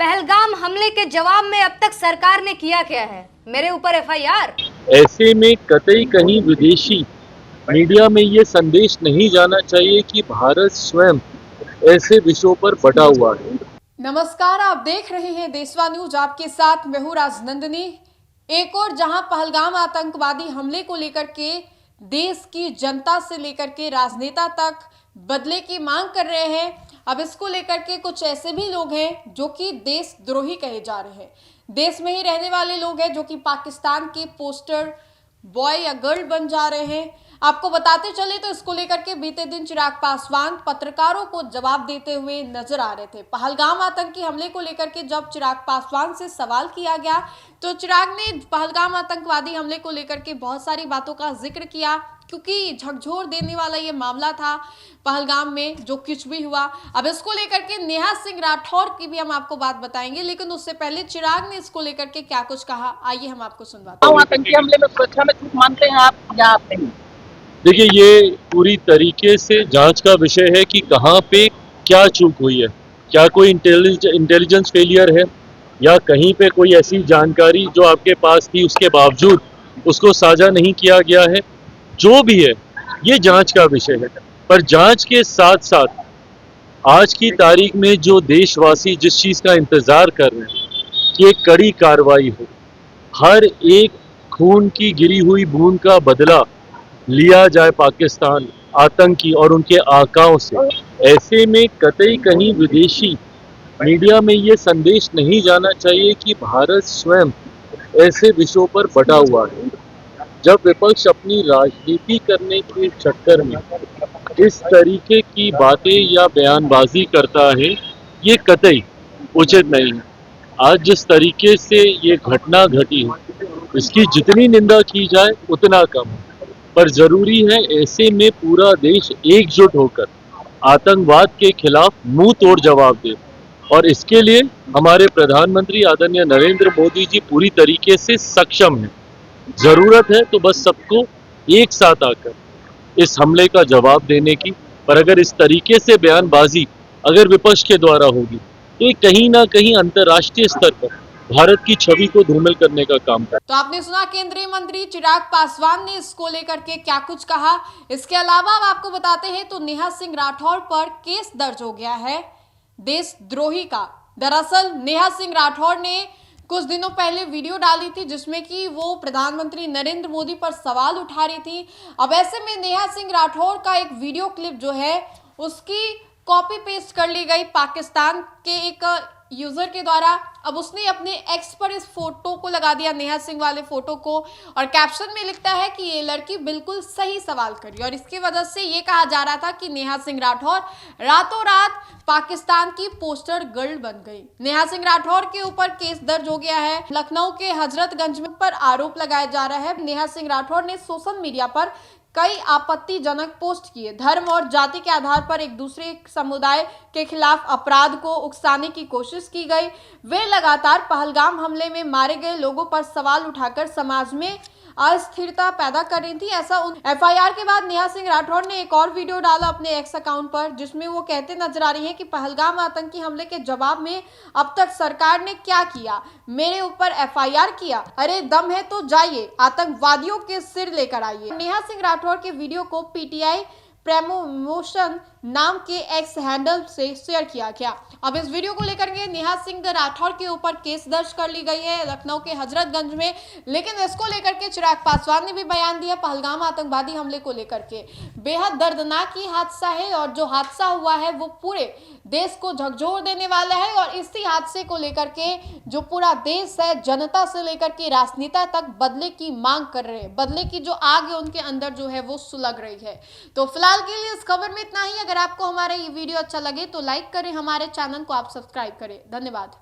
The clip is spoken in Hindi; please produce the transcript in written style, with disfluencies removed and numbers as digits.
पहलगाम हमले के जवाब में अब तक सरकार ने किया क्या है? मेरे ऊपर एफआईआर। ऐसे में कतई कहीं विदेशी मीडिया में ये संदेश नहीं जाना चाहिए कि भारत स्वयं ऐसे विषयों पर बटा हुआ है। नमस्कार, आप देख रहे हैं देशवा न्यूज। आपके साथ मैं हूं राजनंदिनी। एक और जहां पहलगाम आतंकवादी हमले को लेकर के देश की जनता से लेकर के राजनेता तक बदले की मांग कर रहे हैं, अब इसको लेकर के कुछ ऐसे भी लोग हैं जो कि देशद्रोही कहे जा रहे हैं। देश में ही रहने वाले लोग हैं जो कि पाकिस्तान के पोस्टर बॉय या गर्ल बन जा रहे हैं। आपको बताते चले तो इसको लेकर के बीते दिन चिराग पासवान पत्रकारों को जवाब देते हुए नजर आ रहे थे। पहलगाम आतंकी हमले को लेकर के जब चिराग पासवान से सवाल किया गया तो चिराग ने पहलगाम आतंकवादी हमले को लेकर के बहुत सारी बातों का जिक्र किया, क्योंकि झकझोर देने वाला ये मामला था पहलगाम में जो कुछ भी हुआ। अब इसको लेकर के नेहा सिंह राठौर की भी हम आपको बात बताएंगे, लेकिन उससे पहले चिराग ने इसको लेकर के क्या कुछ कहा, आइए हम आपको सुनवाते हैं। आतंकी हमले में सुरक्षा में चूक मानते हैं आप या आप नहीं? देखिए, ये पूरी तरीके से जांच का विषय है कि कहाँ पे क्या चूक हुई है। क्या कोई इंटेलिजेंस फेलियर है या कहीं पे कोई ऐसी जानकारी जो आपके पास थी उसके बावजूद उसको साझा नहीं किया गया है। जो भी है ये जांच का विषय है, पर जांच के साथ साथ आज की तारीख में जो देशवासी जिस चीज़ का इंतज़ार कर रहे हैं कि एक कड़ी कार्रवाई हो, हर एक खून की गिरी हुई बूंद का बदला लिया जाए पाकिस्तान आतंकी और उनके आकाओं से। ऐसे में कतई कहीं विदेशी मीडिया में ये संदेश नहीं जाना चाहिए कि भारत स्वयं ऐसे विषयों पर बटा हुआ है। जब विपक्ष अपनी राजनीति करने के चक्कर में इस तरीके की बातें या बयानबाजी करता है, ये कतई उचित नहीं है। आज जिस तरीके से ये घटना घटी है, इसकी जितनी निंदा की जाए उतना कम है। पर जरूरी है ऐसे में पूरा देश एकजुट होकर आतंकवाद के खिलाफ मुंह तोड़ जवाब दे, और इसके लिए हमारे प्रधानमंत्री आदरणीय नरेंद्र मोदी जी पूरी तरीके से सक्षम हैं। जरूरत है तो बस सबको एक साथ आकर इस हमले का जवाब देने की। पर अगर इस तरीके से बयानबाजी अगर विपक्ष के द्वारा होगी तो ये कहीं ना कहीं अंतर्राष्ट्रीय स्तर पर भारत की छवि को धूमिल करने का काम कर। तो आपने सुना केंद्रीय मंत्री चिराग पासवान ने इसको लेकर के क्या कुछ कहा। इसके अलावा अब आपको बताते हैं तो नेहा सिंह राठौर पर केस दर्ज हो गया है देशद्रोही का। दरअसल नेहा सिंह राठौर ने कुछ दिनों पहले वीडियो डाली थी जिसमें कि वो प्रधानमंत्री नरेंद्र मोदी पर सवाल उठा रही थी। अब ऐसे में नेहा सिंह राठौर का एक वीडियो क्लिप जो है उसकी कॉपी पेस्ट कर ली गई पाकिस्तान के एक यूजर के द्वारा। अब उसने अपने एक्स पर इस फोटो को लगा दिया, नेहा सिंह वाले फोटो को, और कैप्शन में लिखता है कि ये लड़की बिल्कुल सही सवाल करी, और इसकी वजह से ये कहा जा रहा था कि नेहा सिंह राठौर रातों रात पाकिस्तान की पोस्टर गर्ल बन गई। नेहा सिंह राठौर के ऊपर केस दर्ज हो गया है। लखनऊ के हजरतगंज में पर आरोप लगाया जा रहा है। नेहा सिंह राठौर ने सोशल मीडिया पर कई आपत्तिजनक पोस्ट किए। धर्म और जाति के आधार पर एक दूसरे समुदाय के खिलाफ अपराध को उकसाने की कोशिश की गई। वे लगातार पहलगाम हमले में मारे गए लोगों पर सवाल उठाकर समाज में अस्थिरता पैदा कर रही थी। ऐसा एफआईआर के बाद नेहा सिंह राठौर ने एक और वीडियो डाला अपने एक्स अकाउंट पर जिसमें वो कहते नजर आ रही हैं कि पहलगाम आतंकी हमले के जवाब में अब तक सरकार ने क्या किया, मेरे ऊपर एफआईआर किया, अरे दम है तो जाइए आतंकवादियों के सिर लेकर आइए। नेहा सिंह राठौर के वीडियो को पीटीआई प्रमोशन नाम के एक्स हैंडल से शेयर किया गया। अब इस वीडियो को लेकर के नेहा सिंह राठौर के ऊपर केस दर्ज कर ली गई है लखनऊ के हजरतगंज में। लेकिन इसको लेकर के चिराग पासवान ने भी बयान दिया पहलगाम आतंकवादी हमले को लेकर के। बेहद दर्दनाक ही हादसा है और जो हादसा हुआ है वो पूरे देश को झकझोर देने वाला है, और इसी हादसे को लेकर के जो पूरा देश है जनता से लेकर के राजनेता तक बदले की मांग कर रहे हैं। बदले की जो आग है उनके अंदर जो है वो सुलग रही है। तो फिलहाल के लिए इस खबर में इतना ही। अगर आपको हमारा ये वीडियो अच्छा लगे तो लाइक करें, हमारे चैनल को आप सब्सक्राइब करें। धन्यवाद।